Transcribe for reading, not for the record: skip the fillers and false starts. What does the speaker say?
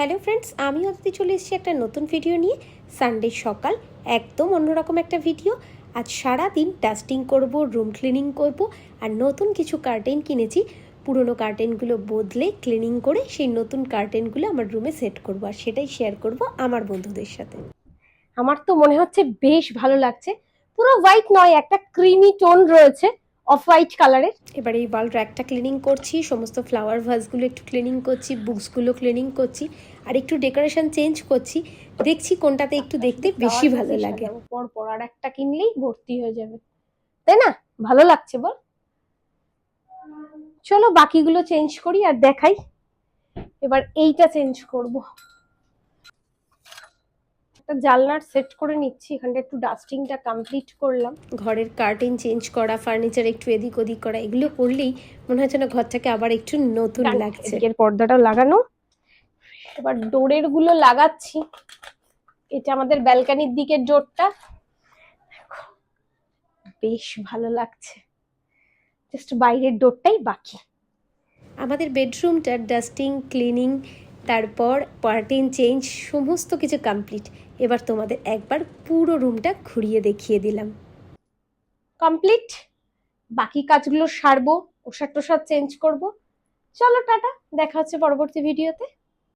Hello friends, আমি অদিতি চলে এসেছি একটা নতুন ভিডিও নিয়ে। সানডে সকাল, একদম অন্যরকম একটা ভিডিও। আজ সারা দিন ডাস্টিং করব, রুম ক্লিনিং করব, আর নতুন কিছু কার্টেন কিনেছি। পুরনো কার্টেনগুলো বদলে ক্লিনিং করে সেই নতুন কার্টেনগুলো আমার রুমে সেট করব, আর সেটাই শেয়ার করব আমার বন্ধুদের সাথে। আমার তো মনে হচ্ছে বেশ ভালো লাগছে। পুরো হোয়াইট নয়, একটা ক্রিমি টোন রয়েছে, অফ হোয়াইট কালারের। এবার এই ওয়াল র্যাকটা ক্লিনিং করছি, সমস্ত ফ্লাওয়ার ভাসগুলো একটু ক্লিনিং করছি, বুকসগুলো ক্লিনিং করছি, আর একটু ডেকোরেশন চেঞ্জ করছি। দেখছি কোনটাতে একটু দেখতে বেশি ভালো লাগে। পর আর একটা কিনলেই ভর্তি হয়ে যাবে, তাই না? ভালো লাগছে বল? চলো বাকিগুলো চেঞ্জ করি আর দেখাই। এবার এইটা চেঞ্জ করব। জানলার সেট করে নিচ্ছি, এখানটা একটু ডাস্টিংটা কমপ্লিট করলাম। ঘরের কার্টেন চেঞ্জ করা, ফার্নিচার একটু এদিক ওদিক করা, এগুলো করলেই মনে হচ্ছে না ঘরটাকে আবার একটু নতুন লাগছে। এর পর্দাটা লাগানো, এবার ডোরের গুলো লাগাচ্ছি। এটা আমাদের ব্যালকনির দিকের ডোরটা, বেশ ভালো লাগছে। জাস্ট বাইরের ডোরটাই বাকি। আমাদের বেডরুমটার ডাস্টিং, ক্লিনিং, তারপর কার্টেন চেঞ্জ সমস্ত কিছু কমপ্লিট। এবার তোমাদের একবার পুরো রুমটা ঘুরিয়ে দেখিয়ে দিলাম। কমপ্লিট। বাকি কাজগুলো সারবো, ওষাধ টোষাধ চেঞ্জ করব। চলো টাটা, দেখা হচ্ছে পরবর্তী ভিডিওতে।